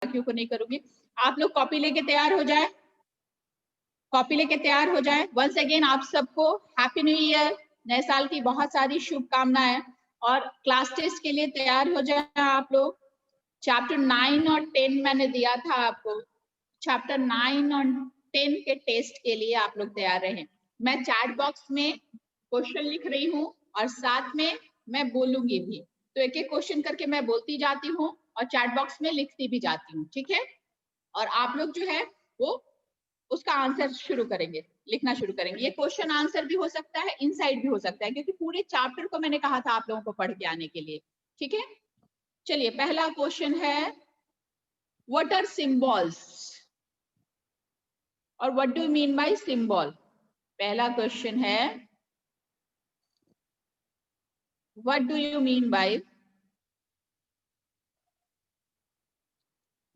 बाकियों को नहीं करूंगी। आप लोग कॉपी लेके तैयार हो जाए, कॉपी लेके तैयार हो जाए। वंस अगेन आप सबको हैप्पी न्यू ईयर, नए साल की बहुत सारी शुभकामनाएं। और क्लास टेस्ट के लिए तैयार हो जाए आप लोग। चैप्टर 9 और 10 मैंने दिया था आपको। चैप्टर 9 और 10 के टेस्ट के लिए आप लोग तैयार रहें। मैं चैट बॉक्स में क्वेश्चन लिख रही हूँ और साथ में मैं बोलूंगी भी, तो एक एक क्वेश्चन करके मैं बोलती जाती हूँ और चैट बॉक्स में लिखती भी जाती हूँ, ठीक है। और आप लोग जो है वो उसका आंसर शुरू करेंगे, लिखना शुरू करेंगे। ये क्वेश्चन आंसर भी हो सकता है, इनसाइड भी हो सकता है, क्योंकि पूरे चैप्टर को मैंने कहा था आप लोगों को पढ़ के आने के लिए, ठीक है। चलिए पहला क्वेश्चन है, व्हाट आर सिंबल्स और what do you mean by symbol. पहला क्वेश्चन है, what do you mean by,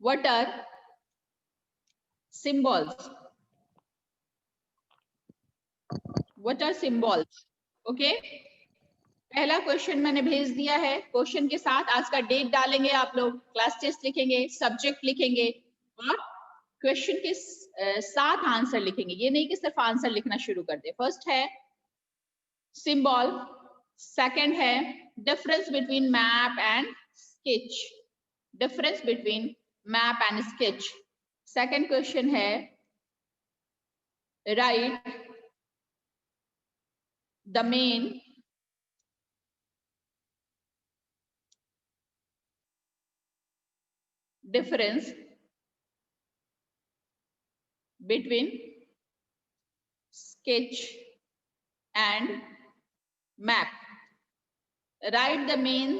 what are symbols, what are symbols, okay. पहला क्वेश्चन मैंने भेज दिया है। क्वेश्चन के साथ आज का डेट डालेंगे आप लोग, क्लास टेस्ट लिखेंगे, सब्जेक्ट लिखेंगे और क्वेश्चन के साथ आंसर लिखेंगे। ये नहीं कि सिर्फ आंसर लिखना शुरू कर दे। फर्स्ट है सिंबल, सेकंड है difference between map and sketch, difference between map and sketch. Second question है write the main difference between sketch and map. Write the main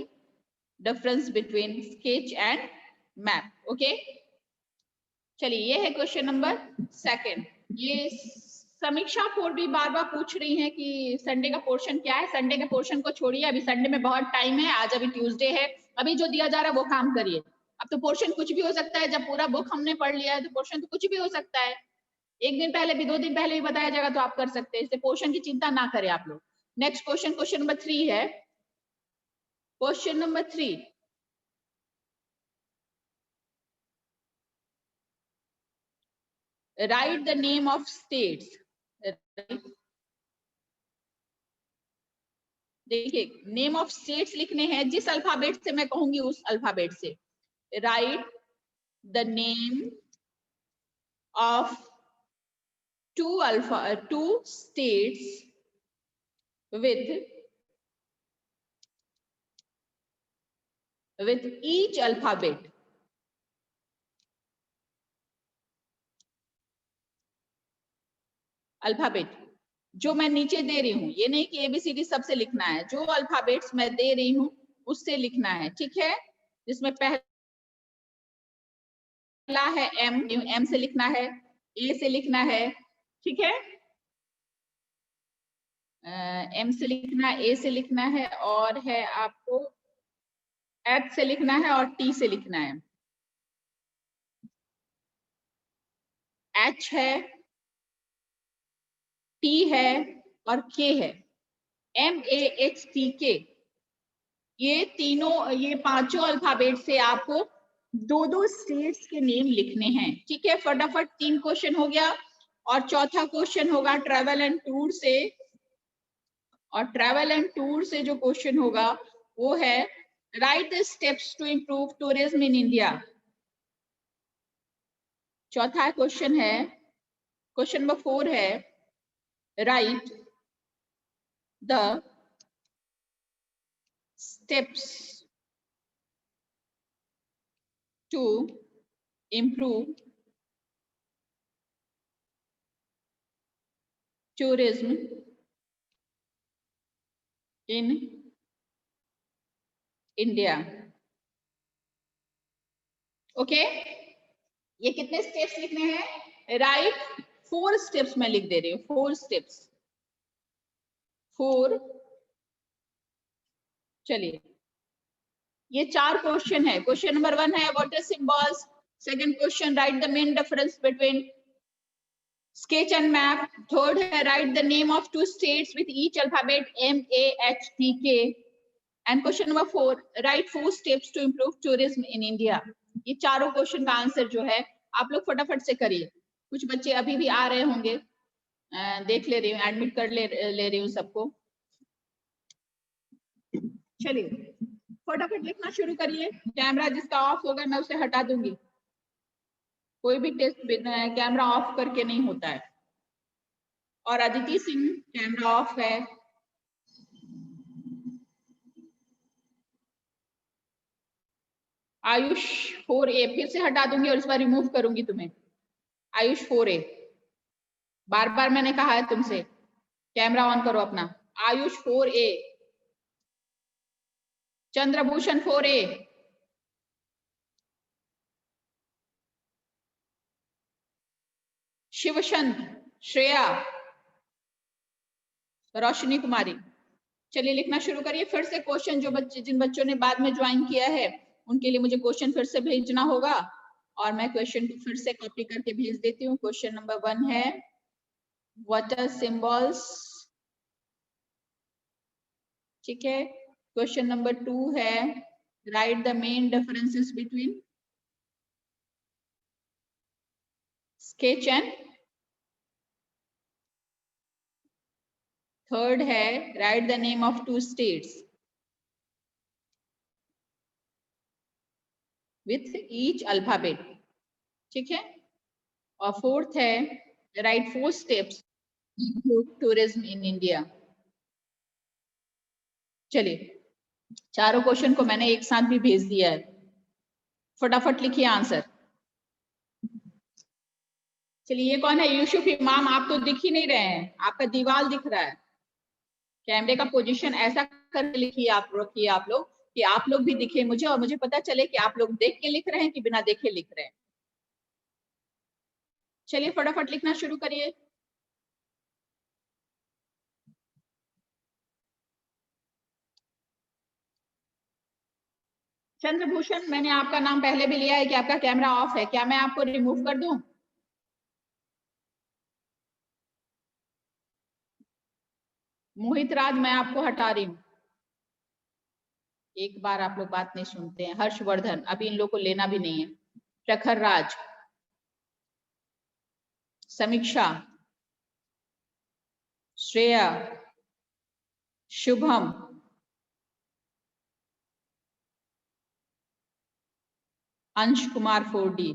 difference between sketch and map. Okay. चलिए ये है question number second. ये समीक्षा 4 भी बार बार पूछ रही हैं कि संडे का पोर्शन क्या है। संडे के पोर्शन को छोड़िए, अभी संडे में बहुत टाइम है, आज अभी ट्यूसडे है, अभी जो दिया जा रहा है वो काम करिए। अब तो पोर्शन कुछ भी हो सकता है, जब पूरा बुक हमने पढ़ लिया है तो पोर्शन तो कुछ भी हो सकता है। एक दिन पहले भी, 2 दिन पहले भी बताया जाएगा तो आप कर सकते हैं, इससे पोर्शन की चिंता ना करें आप लोग। नेक्स्ट क्वेश्चन, क्वेश्चन नंबर 3 है। Question number 3, write the name of states। देखिए नेम ऑफ स्टेट्स लिखने हैं, जिस अल्फाबेट से मैं कहूंगी उस अल्फाबेट से। Write the name of two states with each alphabet। Alphabet जो मैं नीचे दे रही हूँ, ये नहीं कि एबीसीडी सबसे लिखना है, जो अल्फाबेट्स मैं दे रही हूँ उससे लिखना है, ठीक है। जिसमें पहला है एम, एम से लिखना है, ए से लिखना है, ठीक है। एम से लिखना है, ए से लिखना है, और है आपको एच से लिखना है और टी से लिखना है। एच है, टी है और के है। MAHTK, ये तीनों, ये पांचों अल्फाबेट से आपको 2-2 स्टेट्स के नेम लिखने हैं, ठीक है। फटाफट 3 क्वेश्चन हो गया। और चौथा क्वेश्चन होगा ट्रैवल एंड टूर से। और ट्रैवल एंड टूर से जो क्वेश्चन होगा वो है, write the steps to improve tourism in India. चौथा क्वेश्चन है, क्वेश्चन नंबर 4 है, write the steps to improve tourism in India। Okay, ये कितने स्टेप्स लिखने हैं? राइट 4 स्टेप्स मैं लिख दे रही हूँ, 4 स्टेप्स, 4। चलिए ये 4 क्वेश्चन है। क्वेश्चन नंबर 1 है what are symbols. Second question, write the main difference between sketch and map। Third है, write the name of 2 states with each alphabet MAHTK। and question number 4, write 4 steps to improve tourism in India। ये चारों question का answer जो है आप लोग फटाफट से करिए। कुछ बच्चे अभी भी आ रहे होंगे, देख ले रही हूँ, एडमिट कर ले रही हूँ सबको। चलिए फटाफट लिखना शुरू करिए। कैमरा जिसका ऑफ होगा मैं उसे हटा दूंगी। कोई भी टेस्ट कैमरा ऑफ करके नहीं होता है। और अदिति सिंह कैमरा ऑफ है। आयुष 4A फिर से हटा दूंगी और इस बार रिमूव करूंगी तुम्हें। आयुष 4A, बार बार मैंने कहा है तुमसे कैमरा ऑन करो अपना। आयुष 4A, चंद्रभूषण 4A, शिवचंद, श्रेया, रोशनी कुमारी। चलिए लिखना शुरू करिए। फिर से क्वेश्चन जो बच्चे, जिन बच्चों ने बाद में ज्वाइन किया है उनके लिए मुझे क्वेश्चन फिर से भेजना होगा और मैं क्वेश्चन को फिर से कॉपी करके भेज देती हूँ। क्वेश्चन नंबर 1 है व्हाट आर सिंबल्स, ठीक है। क्वेश्चन नंबर 2 है write the main differences between sketch and. Third है write the name of 2 states with each alphabet, ठीक है। और फोर्थ है write 4 steps tourism in India. चलिए चारों क्वेश्चन को मैंने एक साथ भी भेज दिया है, फटाफट लिखिए आंसर। चलिए ये कौन है? यूसुफ इमाम। आप तो दिख ही नहीं रहे हैं, आपका दीवार दिख रहा है। कैमरे का पोजीशन ऐसा करके लिखिए आप लोग कि आप लोग भी दिखे मुझे और मुझे पता चले कि आप लोग देख के लिख रहे हैं कि बिना देखे लिख रहे हैं। चलिए फटाफट लिखना शुरू करिए। चंद्रभूषण, मैंने आपका नाम पहले भी लिया है कि आपका कैमरा ऑफ है, क्या मैं आपको रिमूव कर दूं? मोहित राज, मैं आपको हटा रही हूँ। एक बार आप लोग बात नहीं सुनते हैं। हर्षवर्धन, अभी इन लोग को लेना भी नहीं है। प्रखर राज, समीक्षा, श्रेया, शुभम, अंश कुमार 4D।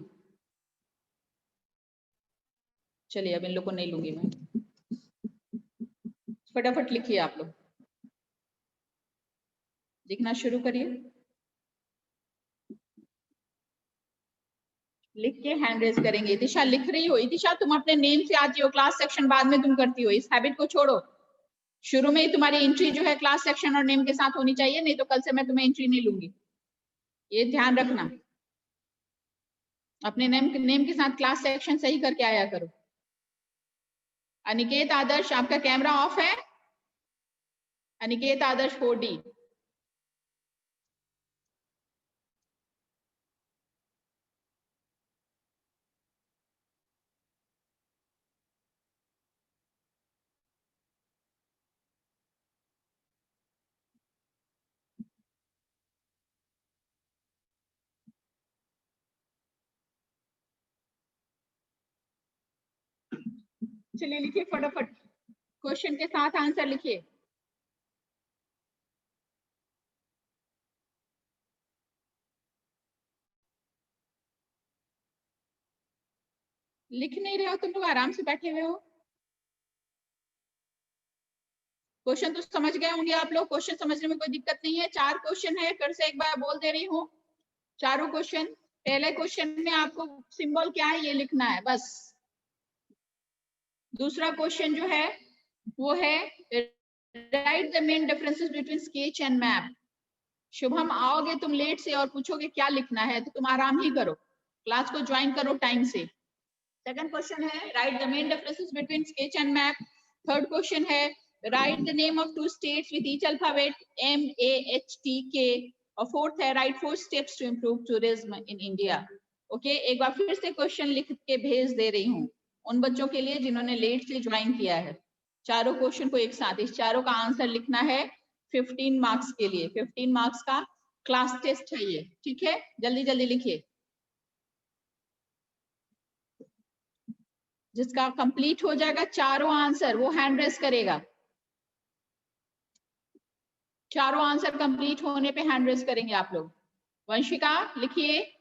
चलिए अब इन लोग को नहीं लूंगी मैं। फटाफट लिखिए आप लोग, लिखना शुरू करिए। लिख के हैंड रेज करेंगे। इतिशा लिख रही हो? इतिशा तुम अपने नेम से आती हो, क्लास सेक्शन बाद में तुम करती हो। इस हैबिट को छोड़ो। शुरू में ही तुम्हारी एंट्री जो है क्लास सेक्शन और नेम के साथ होनी चाहिए, नहीं तो कल से मैं तुम्हें एंट्री नहीं लूंगी। ये ध्यान रखना। अपने नेम के साथ क्लास सेक्शन सही करके आया करो। अनिकेत आदर्श, आपका कैमरा ऑफ है? अनिकेत आदर्श 4D। चलिए लिखिए फटाफट, क्वेश्चन के साथ आंसर लिखिए। लिख नहीं रहे हो तुम लोग, आराम से बैठे हुए हो। क्वेश्चन तो समझ गए होंगे आप लोग, क्वेश्चन समझने में कोई दिक्कत नहीं है। 4 क्वेश्चन है, फिर से एक बार बोल दे रही हूँ। चारों क्वेश्चन, पहले क्वेश्चन में आपको सिंबल क्या है ये लिखना है बस। दूसरा क्वेश्चन जो है वो है write the main differences between sketch and map. Shubham आओगे तुम लेट से और पूछोगे क्या लिखना है, तो तुम आराम ही करो, क्लास को ज्वाइन करो टाइम से। सेकंड क्वेश्चन है write the main differences between sketch and map. Third question है write the name of 2 states with each alphabet MAHTK। और फोर्थ है write 4 steps to improve tourism in India. Okay, एक बार फिर से question लिख के भेज दे रही हूँ उन बच्चों के लिए जिन्होंने लेट से ज्वाइन किया है। चारों क्वेश्चन को एक साथ, इस चारों का आंसर लिखना है 15 मार्क्स के लिए। 15 मार्क्स का क्लास टेस्ट है ये, ठीक है। जल्दी जल्दी लिखिए। जिसका कंप्लीट हो जाएगा चारों आंसर वो हैंड रेस करेगा। चारों आंसर कंप्लीट होने पे हैंड रेस करेंगे आप लोग। वंशिका लिखिए।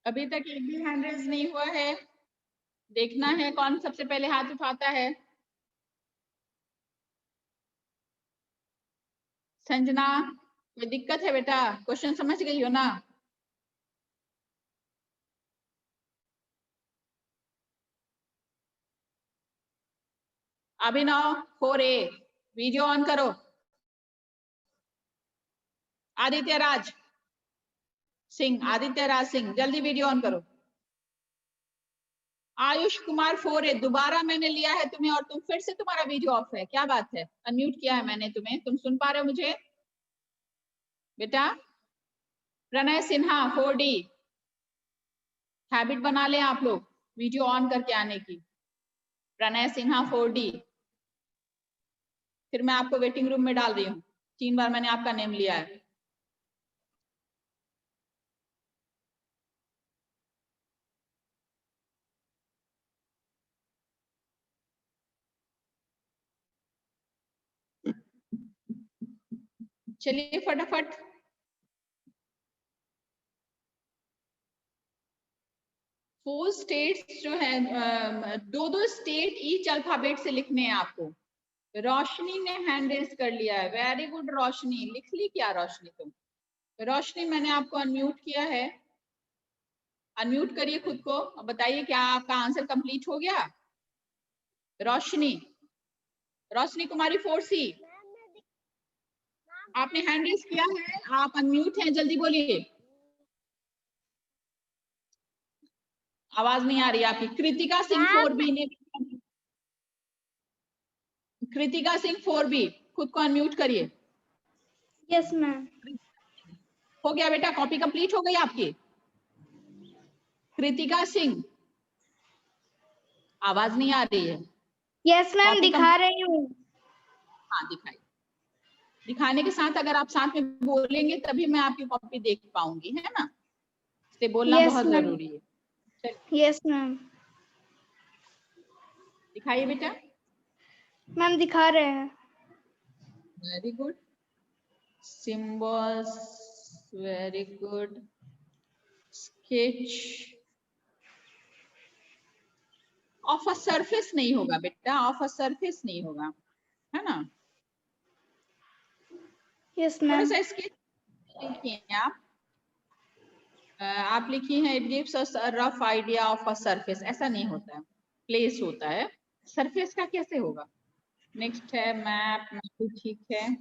अभी तक एक भी हैंड रेस नहीं हुआ है, देखना है कौन सबसे पहले हाथ उठाता है। संजना कोई दिक्कत है बेटा? क्वेश्चन समझ गई हो ना? अभिनव 4A वीडियो ऑन करो। आदित्य राज सिंह जल्दी वीडियो ऑन करो। आयुष कुमार 4A दोबारा मैंने लिया है तुम्हें और तुम फिर से तुम्हारा वीडियो ऑफ है, क्या बात है? अनम्यूट किया है मैंने तुम्हें, तुम सुन पा रहे हो मुझे बेटा? प्रणय सिन्हा 4D हैबिट बना लें आप लोग वीडियो ऑन करके आने की। प्रणय सिन्हा 4D। फिर मैं आपको वेटिंग रूम में डाल रही हूँ, 3 बार मैंने आपका नेम लिया है। चलिए फटाफट। फोर स्टेट्स जो है, दो स्टेट ईच अल्फाबेट से लिखने हैं आपको। रोशनी ने हैंड रेज कर लिया है, वेरी गुड रोशनी। लिख ली क्या रोशनी तुम? रोशनी मैंने आपको अनम्यूट किया है, अनम्यूट करिए खुद को और बताइए क्या आपका आंसर कंप्लीट हो गया? रोशनी कुमारी 4C आपने हैंड रेज किया है, आप अनम्यूट हैं, जल्दी बोलिए। आवाज नहीं आ रही आपकी। कृतिका सिंह 4B ने, कृतिका सिंह 4B खुद को अनम्यूट करिए। Yes ma'am. हो गया बेटा, कॉपी कंप्लीट हो गई आपकी? कृतिका सिंह आवाज नहीं आ रही है। यस मैम दिखा रही हूँ। हाँ दिखाई। दिखाने के साथ अगर आप साथ में बोलेंगे तभी मैं आपकी कॉपी देख पाऊंगी, है ना? इसलिए बोलना बहुत जरूरी है। Yes ma'am. दिखाइए बेटा। मैम दिखा रहे हैं। Very good. Symbols very good. Sketch of a surface नहीं होगा बेटा, ऑफ अ सरफेस नहीं होगा, है ना? यस थोड़ा मैम। सा स्केच लिखिए आप लिखी हैं, it gives us a rough idea of a surface. ऐसा नहीं होता है, प्लेस होता है, सरफेस का कैसे होगा? नेक्स्ट है मैप, ठीक है।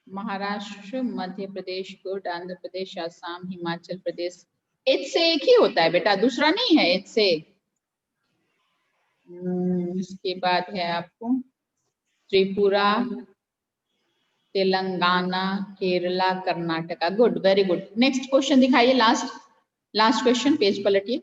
महाराष्ट्र, मध्य प्रदेश, गुड। आंध्र प्रदेश, असम, हिमाचल प्रदेश। एच से एक ही होता है बेटा, दूसरा नहीं है एच से। इसके बाद है आपको Tripura, Telangana, Kerala, Karnataka. Good, very good. Next question दिखाइए, लास्ट क्वेश्चन, पेज पलटिए।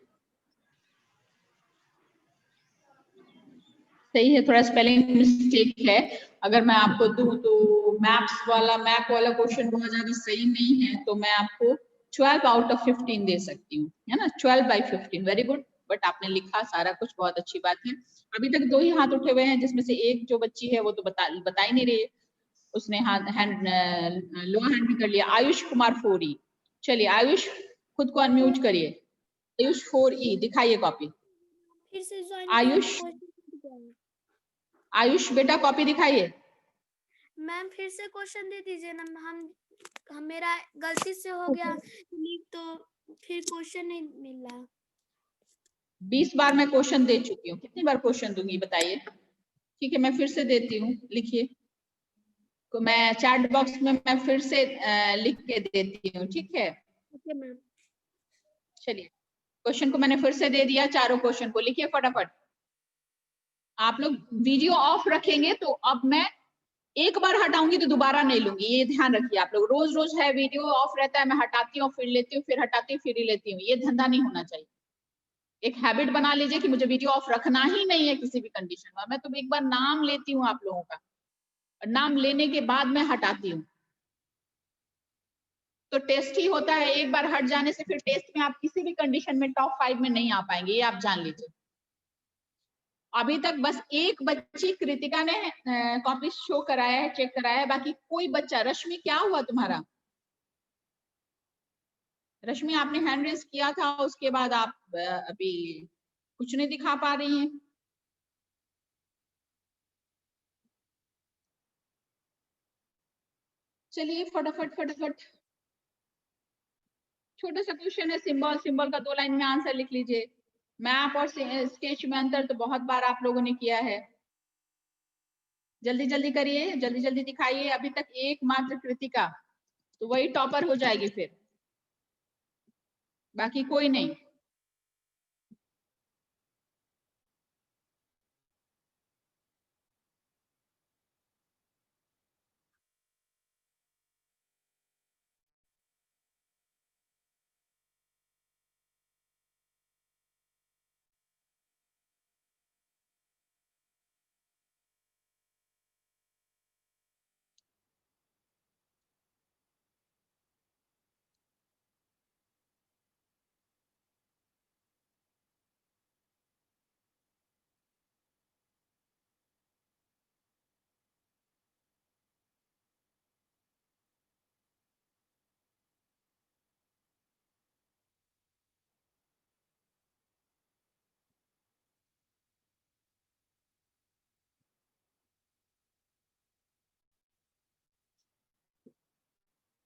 सही है, थोड़ा स्पेलिंग मिस्टेक है। अगर मैं आपको दूं तो मैप वाला क्वेश्चन बहुत ज्यादा सही नहीं है, तो मैं आपको 12 आउट ऑफ 15 दे सकती हूँ, है ना? 12/15, वेरी गुड। बट आपने लिखा सारा कुछ, बहुत अच्छी बात है। अभी तक 2 ही हाथ उठे हुए हैं, जिसमें से एक जो बच्ची है वो तो बता ही नहीं रही है, उसने लोअर हैंड भी कर लिया। आयुष कुमार 4E। चलिए आयुष खुद को अनम्यूट करिए। आयुष 4E दिखाइए कॉपी। फिर से आयुष बेटा कॉपी दिखाइए। मैम फिर से क्वेश्चन दे दीजिए ना, हम मेरा गलती से हो गया लीक, तो फिर क्वेश्चन नहीं मिल रहा। 20 बार मैं क्वेश्चन दे चुकी हूँ, कितनी बार क्वेश्चन दूंगी बताइए। ठीक है, मैं फिर से देती हूँ, लिखिए। तो मैं चैट बॉक्स में मैं फिर से लिख के देती हूँ, ठीक है। Okay ma'am. चलिए, क्वेश्चन को मैंने फिर से दे दिया, चारों क्वेश्चन को लिखिए फटाफट। आप लोग वीडियो ऑफ रखेंगे तो अब मैं एक बार हटाऊंगी तो दोबारा नहीं लूंगी, ये ध्यान रखिए आप लोग। रोज रोज है वीडियो ऑफ रहता है, मैं हटाती हूँ फिर लेती हूँ, फिर हटाती हूँ फिर लेती हूँ, ये धंधा नहीं होना चाहिए। एक हैबिट बना लीजिए कि मुझे वीडियो ऑफ रखना ही नहीं है किसी भी कंडीशन में। मैं तो एक बार नाम लेती हूँ आप लोगों का, नाम लेने के बाद मैं हटाती हूँ। तो टेस्ट ही होता है, एक बार हट जाने से फिर टेस्ट में आप किसी भी कंडीशन में टॉप 5 में नहीं आ पाएंगे, ये आप जान लीजिए। अभी तक बस एक बच्ची कृतिका ने कॉपी शो कराया है, चेक कराया है, बाकी कोई बच्चा। रश्मि क्या हुआ तुम्हारा? रश्मि आपने हैंड रेज किया था, उसके बाद आप अभी कुछ नहीं दिखा पा रही हैं। चलिए फटाफट फटाफट, छोटा सा क्वेश्चन है, सिंबल। सिंबल का 2 लाइन में आंसर लिख लीजिए। मैप और स्केच में अंतर तो बहुत बार आप लोगों ने किया है। जल्दी जल्दी करिए, जल्दी जल्दी दिखाइए। अभी तक एकमात्र कृतिका, तो वही टॉपर हो जाएगी फिर, बाकी कोई नहीं।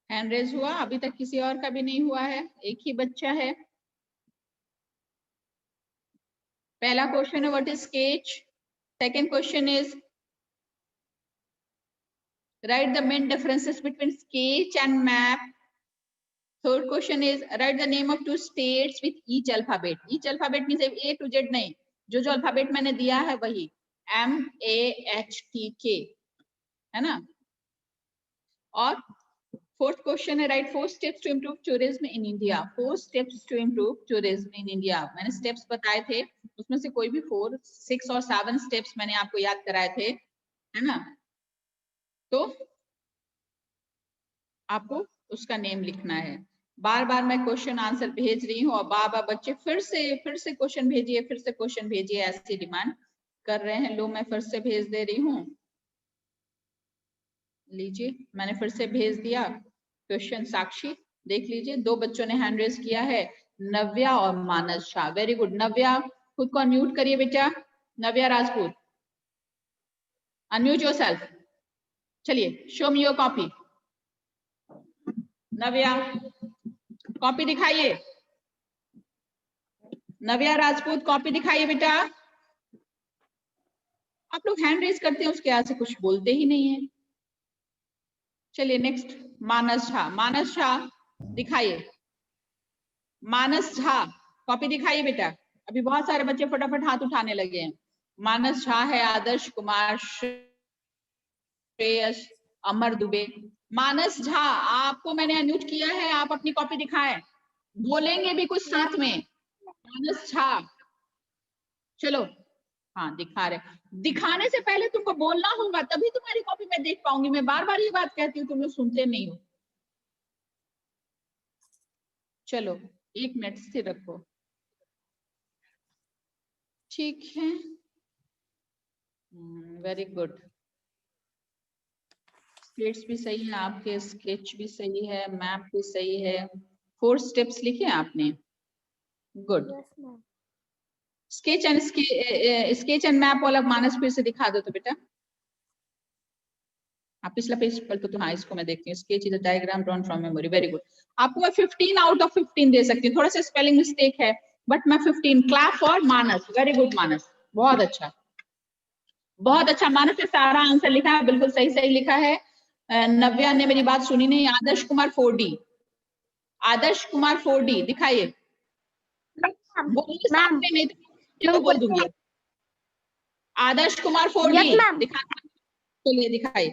हैंड रेज हुआ, अभी तक किसी और का भी नहीं हुआ है, एक ही बच्चा है। पहला क्वेश्चन है what is sketch. Second question is write the main differences between sketch and map. Third question is write the name of 2 states with each alphabet. Each alphabet means A to Z नहीं, जो जो alphabet मैंने दिया है वही, MAHTK, है ना। और फोर्थ क्वेश्चन है write 4 steps to improve tourism in India. 4 steps to improve tourism in India. मैंने स्टेप्स बताए थे, उसमें से कोई भी 4, 6 और 7 स्टेप्स मैंने आपको याद कराए थे, है ना। तो आपको उसका नेम लिखना है। बार बार मैं क्वेश्चन आंसर भेज रही हूँ और बार बार बच्चे फिर से क्वेश्चन भेजिए, फिर से क्वेश्चन भेजिए, ऐसी डिमांड कर रहे हैं। लो मैं फिर से भेज दे रही हूँ, लीजिए मैंने फिर से भेज दिया क्वेश्चन। साक्षी देख लीजिए, 2 बच्चों ने हैंड रेज किया है, नव्या और मानस शाह। Very good. नव्या खुद को अनम्यूट करिए बेटा, नव्या राजपूत, अनम्यूट योरसेल्फ। चलिए show me your copy. Navya copy दिखाइए, नव्या राजपूत कॉपी दिखाइए बेटा। आप लोग हैंड रेज करते हैं, उसके आगे से कुछ बोलते ही नहीं है। चलिए नेक्स्ट, मानस झा। मानस झा दिखाइए, मानस झा कॉपी दिखाइए बेटा। अभी बहुत सारे बच्चे फटाफट हाथ उठाने लगे हैं। मानस झा है, आदर्श कुमार, श्रेयस, अमर दुबे। मानस झा आपको मैंने अनम्यूट किया है, आप अपनी कॉपी दिखाएं, बोलेंगे भी कुछ साथ में। मानस झा चलो, हाँ दिखा रहे। दिखाने से पहले तुमको बोलना होगा, तभी तुम्हारी कॉपी मैं देख पाऊंगी। मैं बार बार ये बात कहती हूँ, तुम लोग सुनते नहीं हो। चलो 1 मिनट स्थिर रखो, ठीक है। Very good. स्केच भी सही है आपके, स्केच भी सही है, मैप भी सही है। 4 स्टेप्स लिखे आपने, गुड। स्केच एंड मैप वाला मानस फिर से दिखा दो तो बेटा। आप पिछला पेज पर तो हाँ, इसको मैं देखती हूँ। Sketch is a diagram drawn from memory. Very good. आपको मैं 15 आउट ऑफ 15 दे सकती हूँ। थोड़ा सा स्पेलिंग मिस्टेक है, बट मैं 15। Clap for Manas, very good Manas, बहुत अच्छा, बहुत अच्छा मानस ने सारा आंसर लिखा है, बिल्कुल सही सही लिखा है। नव्या ने मेरी बात सुनी नहीं। आदर्श कुमार 4D, आदर्श कुमार 4D दिखाइए, बोलिए सामने, नहीं तो बोल दूंगी। आदर्श कुमार 4D दिखा, चलिए दिखाइए।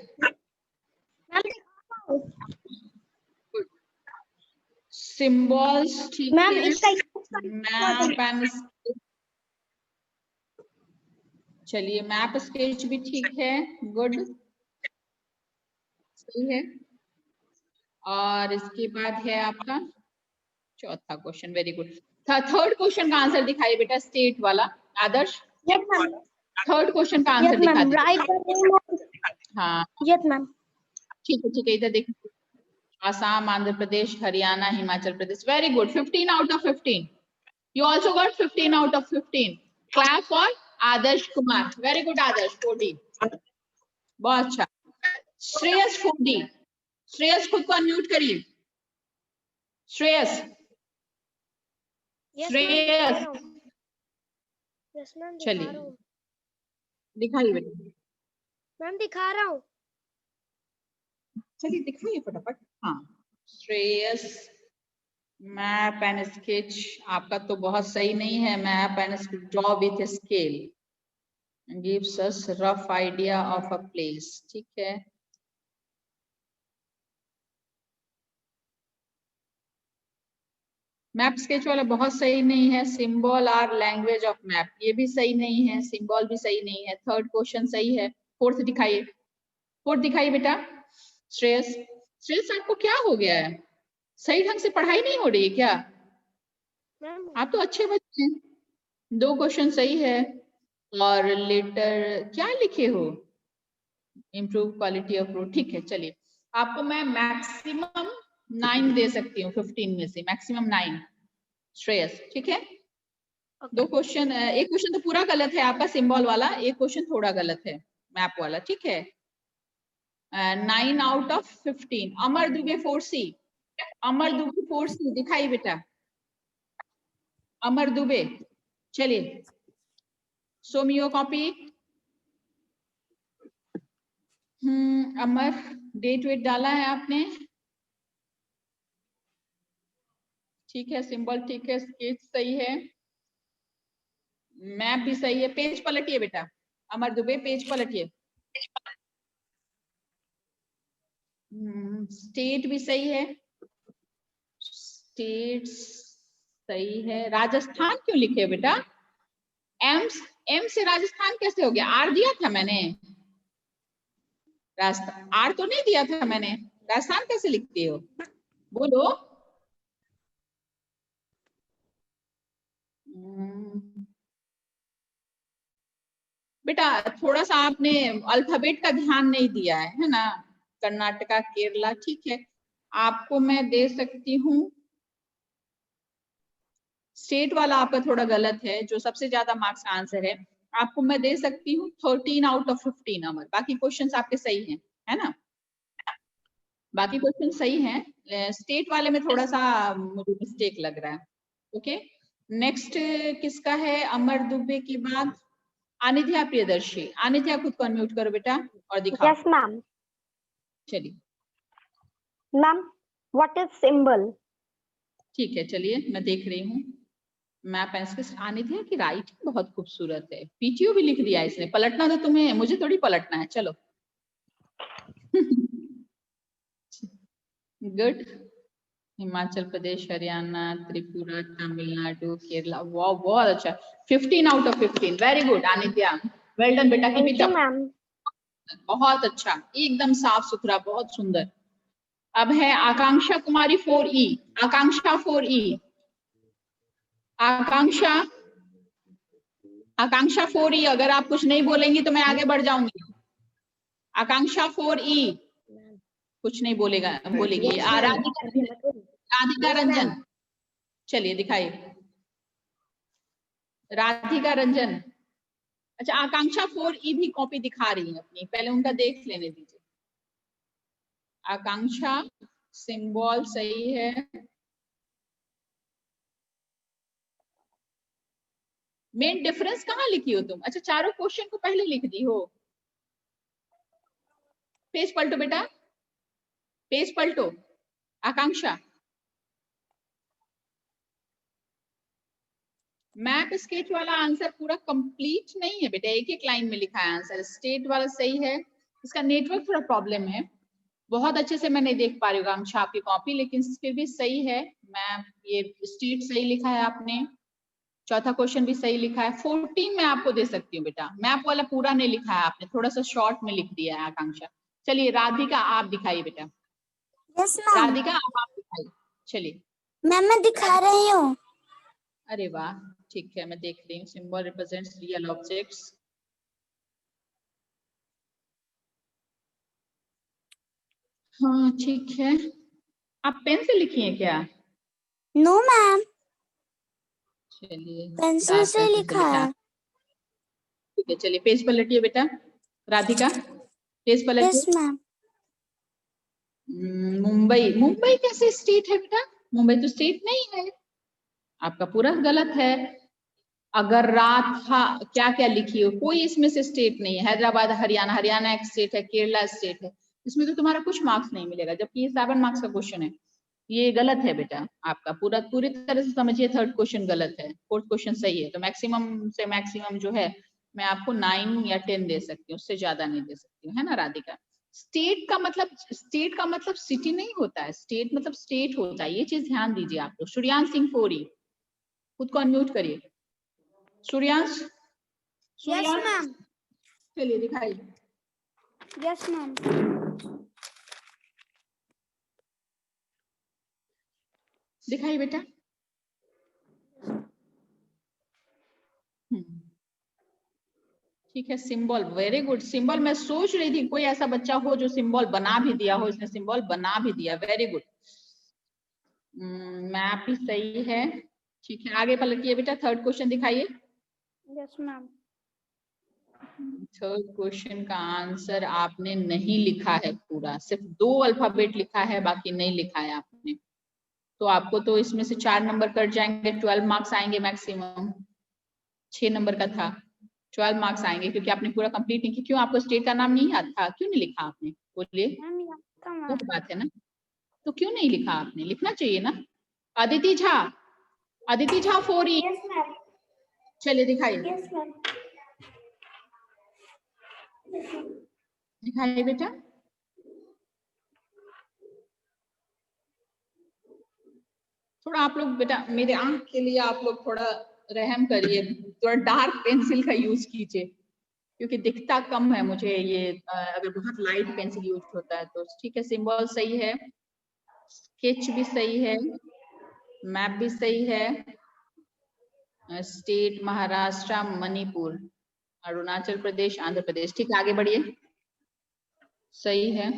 सिंबल्स ठीक है, मैप एंड, चलिए मैप स्केच भी ठीक है, गुड, सही है। और इसके बाद है आपका चौथा question, very good. Third question का आंसर दिखाइए बेटा, स्टेट वाला। आदर्श थर्ड क्वेश्चन का आंसर दिखा दीजिए। हाँ ठीक है, इधर देखिए, Assam, Andhra Pradesh, Haryana, Himachal Pradesh, very good, 15 out of 15। You also got 15 out of 15। Clap for Adarsh Kumar, very good Adarsh 4D, बहुत अच्छा। श्रेयस 4D, श्रेयस खुद को अनम्यूट करिए, श्रेयस, श्रेयस, चलिए दिखाइए बेटा, मैम दिखा रहा हूँ। चलिए दिखाइए फटाफट। हाँ श्रेयस, मैप एंड स्केच आपका तो बहुत सही नहीं है। Map and draw with scale gives us rough idea of a place, ठीक है। मैप स्केच वाला बहुत सही नहीं है। Symbol are language of map, ये भी सही नहीं है। सिंबल भी सही नहीं है। थर्ड क्वेश्चन सही है। फोर्थ दिखाइए, फोर्थ दिखाइए बेटा। श्रेयस, श्रेयस आपको क्या हो गया है? सही ढंग से पढ़ाई नहीं हो रही है क्या? आप तो अच्छे बच्चे हैं। 2 क्वेश्चन सही है। और लेटर क्या लिखे हो? इम्प्रूव क्वालिटी ऑफ रोड, ठीक है। चलिए आपको मैं मैक्सिमम 9 दे सकती हूँ 15 में से, मैक्सिमम 9 श्रेयस, ठीक है। 2 क्वेश्चन, एक क्वेश्चन तो पूरा गलत है आपका सिंबल वाला, एक क्वेश्चन थोड़ा गलत है मैप वाला, ठीक है। 9 out of 15। Amar Dubey 4C, Amar Dubey 4C दिखाई बेटा, अमर दुबे, चलिए show me your copy. Amar, date वेट डाला है आपने, ठीक है। सिंबल ठीक है, स्केच सही है, मैप भी सही है। पेज पलटिए बेटा, अमर दुबे पेज पलटिए। स्टेट भी सही है, स्टेट सही है। राजस्थान क्यों लिखे बेटा? एम से राजस्थान कैसे हो गया? आर दिया था मैंने, राजस्थान आर तो नहीं दिया था मैंने, राजस्थान कैसे लिखती हो बोलो। बेटा थोड़ा सा आपने अल्फाबेट का ध्यान नहीं दिया है ना। कर्नाटका, केरला, ठीक है। आपको मैं दे सकती हूँ, स्टेट वाला आपका थोड़ा गलत है, जो सबसे ज्यादा मार्क्स का आंसर है। आपको मैं दे सकती हूँ 13 आउट ऑफ 15 अमर। बाकी क्वेश्चंस आपके सही हैं, है ना? बाकी क्वेश्चन सही हैं। स्टेट वाले में थोड़ा सा मुझे मिस्टेक लग रहा है। ओके, नेक्स्ट किसका है? अमर दुबे के बाद अनिध्या प्रियदर्शी। अनिध्या खुद को अनम्यूट करो बेटा और दिखाओ। Yes ma'am. चलिए मैम व्हाट इज सिंबल? ठीक है, चलिए मैं देख रही हूँ। मैप एंड अनिध्या की राइटिंग बहुत खूबसूरत है। पीटीओ भी लिख दिया इसने। पलटना तो तुम्हें, मुझे थोड़ी पलटना है। चलो गुड। हिमाचल प्रदेश, हरियाणा, त्रिपुरा, तमिलनाडु, केरला, वाह बहुत अच्छा। 15 out of 15, very good Anitya, well done बेटा, कीप इट अप। बहुत अच्छा, एकदम साफ सुथरा, बहुत सुंदर। अब है आकांक्षा कुमारी 4E, आकांक्षा 4E, आकांक्षा, आकांक्षा 4E। अगर आप कुछ नहीं बोलेंगी तो मैं आगे बढ़ जाऊंगी। आकांक्षा 4E कुछ नहीं बोलेगा, बोलेगी। राधिका रंजन, चलिए दिखाइए। राधिका रंजन, अच्छा आकांक्षा 4E भी कॉपी दिखा रही है अपनी, पहले उनका देख लेने दीजिए। आकांक्षा सिंबल सही है, मेन डिफरेंस कहाँ लिखी हो तुम? अच्छा, चारों क्वेश्चन को पहले लिख दी हो। पेज पलटो बेटा, पेज पलटो। आकांक्षा, मैप स्केच वाला आंसर पूरा कंप्लीट नहीं है बेटा, एक एक लाइन में लिखा है आंसर। स्टेट वाला सही है, इसका नेटवर्क थोड़ा प्रॉब्लम है, बहुत अच्छे से मैं नहीं देख पा रही हूँ आकांक्षा आपकी कॉपी, लेकिन फिर भी सही है। मैप, ये स्टेट सही लिखा है आपने, चौथा क्वेश्चन भी सही लिखा है। 14 मैं आपको दे सकती हूँ बेटा, मैप वाला पूरा नहीं लिखा है आपने, थोड़ा सा शॉर्ट में लिख दिया है आकांक्षा। चलिए राधिका आप दिखाइए बेटा। Yes ma'am. राधिका आप दिखाइए, चलिए। मैम मैं दिखा रही हूँ। अरे वाह, ठीक है, मैं देख रही हूँ। Symbol represents real objects. हाँ ठीक है, आप पेन से लिखी हैं क्या? नो मैम, चलिए, पेंसिल से लिखा है। ठीक है, चलिए पेज पलटिए बेटा। राधिका पेज पलटिए। Yes ma'am. मुंबई, मुंबई कैसे स्टेट है बेटा? मुंबई तो स्टेट नहीं है, आपका पूरा गलत है। अगर रात क्या क्या लिखी हो, कोई इसमें से स्टेट नहीं है। हैदराबाद हरियाणा, हरियाणा एक स्टेट है, केरला स्टेट है, इसमें तो तुम्हारा कुछ मार्क्स नहीं मिलेगा, जबकि ये 7 मार्क्स का क्वेश्चन है। ये गलत है बेटा आपका, पूरी तरह से समझिए। थर्ड क्वेश्चन गलत है, फोर्थ क्वेश्चन सही है। तो मैक्सिमम से मैक्सिमम जो है मैं आपको 9 या 10 दे सकती हूँ, उससे ज्यादा नहीं दे सकती हूँ, है ना राधिका? स्टेट का मतलब सिटी नहीं होता है, स्टेट मतलब स्टेट होता है, ये चीज ध्यान दीजिए आप लोग। सूर्यांश सिंह फोरी, खुद को अनम्यूट करिए। Suryansh, yes ma'am. चलिए दिखाइए। Yes ma'am. दिखाइए बेटा। ठीक है, सिंबल, वेरी गुड। सिंबल मैं सोच रही थी कोई ऐसा बच्चा हो जो सिंबल बना भी दिया हो, इसने सिंबल बना भी दिया, वेरी गुड। मैप भी सही है, ठीक है। आगे पलटिए बेटा, थर्ड क्वेश्चन दिखाइए। Yes ma'am. थर्ड क्वेश्चन का आंसर आपने नहीं लिखा है पूरा, सिर्फ 2 अल्फाबेट लिखा है, बाकी नहीं लिखा है आपने। तो आपको तो इसमें से 4 नंबर कट जाएंगे, 12 मार्क्स आएंगे मैक्सिमम। 6 नंबर का था, 12 मार्क्स आएंगे, क्योंकि आपने पूरा कंप्लीट नहीं किया। क्यों, आपको स्टेट का नाम नहीं याद था? क्यों नहीं लिखा आपने? बोलिए, वो बात है ना, तो क्यों नहीं लिखा आपने? लिखना चाहिए ना। अदिति झा, अदिति झा फोरी, यस मैम। चलिए दिखाइए। Yes ma'am. दिखाइए बेटा। थोड़ा आप लोग बेटा मेरे आंख के लिए आप लोग थोड़ा रहम करिए, थोड़ा डार्क पेंसिल का यूज कीजिए, क्योंकि दिखता कम है मुझे ये। अगर बहुत लाइट पेंसिल यूज होता है तो ठीक है। सिंबल सही है, स्केच भी सही है, मैप भी सही है। स्टेट महाराष्ट्र, मणिपुर, अरुणाचल प्रदेश, आंध्र प्रदेश, ठीक है। आगे बढ़िए, सही है।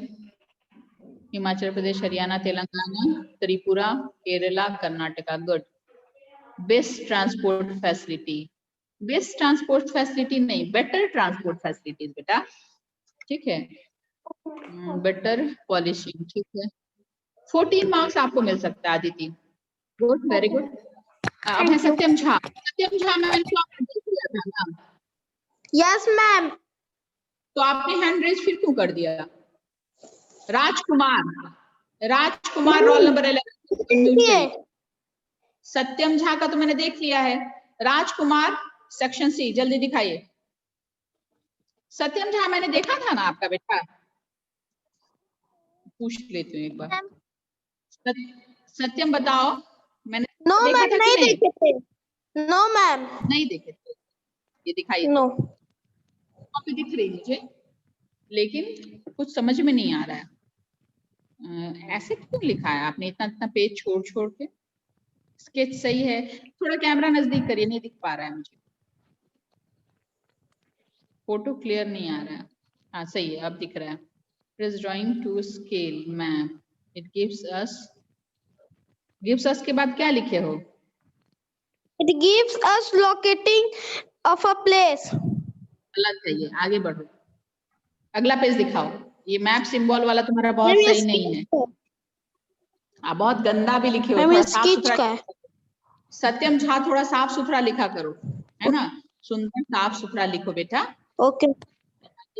Himachal Pradesh, Haryana, Telangana, Tripura, Kerala, Karnataka, good. Best transport facility, best transport facility नहीं, बेटर ट्रांसपोर्ट फैसिलिटीज बेटा, ठीक है। बेटर पॉलिशिंग, ठीक है। 14 मार्क्स आपको मिल सकता है आदिति, गुड, वेरी गुड। अब है सत्यम झा। सत्यम झा मैंने तो आपको देख लिया था ना। Yes ma'am. तो आपने हैंड रेज फिर क्यों कर दिया? राजकुमार, राजकुमार रोल नंबर 11। सत्यम झा का तो मैंने देख लिया है। राजकुमार सेक्शन सी, जल्दी दिखाइए। सत्यम झा मैंने देखा था ना आपका बेटा, पूछ लेती हूँ एक बार। सत्यम बताओ, मैंने नो देखा मैम, था कि नहीं नहीं? देखे थे। नो मैम, नहीं देखे थे, ये दिखाइए। नो। कॉपी दिख रही मुझे, लेकिन कुछ समझ में नहीं आ रहा है। ऐसे क्यों लिखा है आपने, इतना इतना पेज छोड़ छोड़ के? स्केच सही है, थोड़ा कैमरा नजदीक करिए, नहीं दिख पा रहा है मुझे, फोटो क्लियर नहीं आ रहा है। हाँ सही है, अब दिख रहा है। Is drawing to scale map. It gives us के बाद क्या लिखे हो? It gives us locating of a place. गलत है ये, आगे बढ़ो, अगला पेज दिखाओ। ये मैप सिंबल वाला तुम्हारा बहुत सही नहीं है, बहुत गंदा भी लिखे हो, थोड़ा साफ सुथरा। सत्यम झा थोड़ा साफ सुथरा लिखा करो। है ना। सुंदर साफ सुथरा लिखो बेटा। Okay.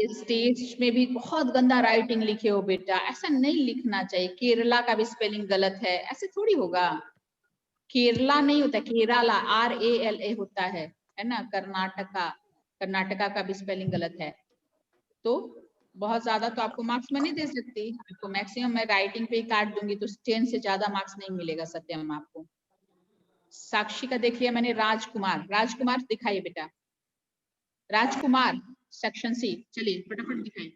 स्टेट्स में भी बहुत गंदा राइटिंग लिखे हो बेटा, ऐसा नहीं लिखना चाहिए। केरला का भी स्पेलिंग गलत है, ऐसे थोड़ी होगा। केरला नहीं होता, केरला RALA होता है ना। कर्नाटका, कर्नाटका का भी स्पेलिंग गलत है। तो बहुत ज्यादा तो आपको मार्क्स में नहीं दे सकती, आपको मैक्सिमम मैं राइटिंग पे ही काट दूंगी, तो 10 से ज्यादा मार्क्स नहीं मिलेगा सत्यम आपको। साक्षी का देख लिया मैंने। राजकुमार, राजकुमार दिखाइए बेटा। राजकुमार सेक्शन सी, चलिए फटाफट दिखाइए,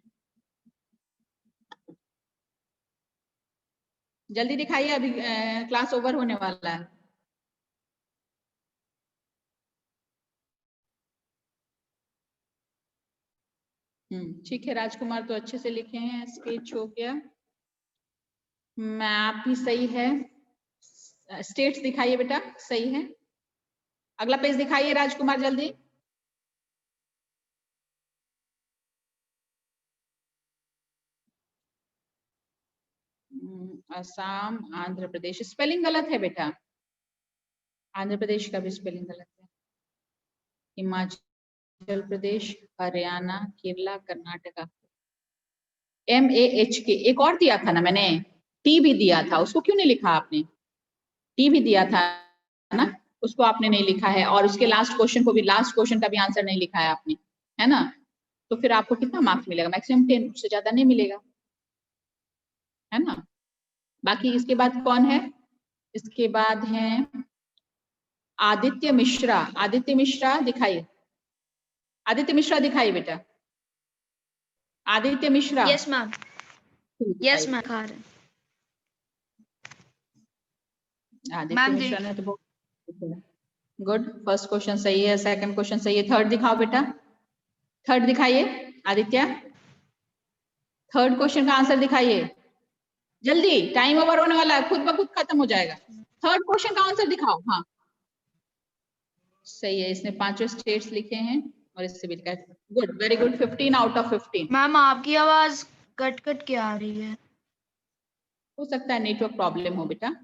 जल्दी दिखाइए, अभी क्लास ओवर होने वाला है। ठीक है, राजकुमार तो अच्छे से लिखे हैं, स्केच हो गया, मैप भी सही है, स्टेट्स दिखाइए बेटा, सही है। अगला पेज दिखाइए राजकुमार जल्दी। असम, आंध्र प्रदेश, स्पेलिंग गलत है बेटा, आंध्र प्रदेश का भी स्पेलिंग गलत है। हिमाचल प्रदेश, हरियाणा, केरला, कर्नाटका। MAHK एक और दिया था ना मैंने, T भी दिया था, उसको क्यों नहीं लिखा आपने? T भी दिया था ना, उसको आपने नहीं लिखा है, और उसके लास्ट क्वेश्चन को भी, लास्ट क्वेश्चन का भी आंसर नहीं लिखा है आपने, है ना। तो फिर आपको कितना मार्क्स मिलेगा? मैक्सिमम 10, उससे ज्यादा नहीं मिलेगा, है ना। बाकी इसके बाद कौन है? इसके बाद है आदित्य मिश्रा। आदित्य मिश्रा दिखाइए, आदित्य मिश्रा दिखाइए बेटा, Aditya Mishra. Yes ma'am, yes ma'am, खा रहे आदित्य मैम मिश्रा ने तो बहुत गुड। फर्स्ट क्वेश्चन सही है, सेकंड क्वेश्चन सही है, थर्ड दिखाओ बेटा, थर्ड दिखाइए आदित्य, थर्ड क्वेश्चन का आंसर दिखाइए जल्दी, टाइम ओवर होने वाला है, खुद ब खुद खत्म हो जाएगा। थर्ड क्वेश्चन का आंसर दिखाओ। हाँ सही है, इसने 5 स्टेट्स लिखे हैं और इससे भी लिखा है। Good, very good, 15 out of 15। Ma'am आपकी आवाज कट कट के आ रही है। हो सकता है नेटवर्क प्रॉब्लम हो बेटा।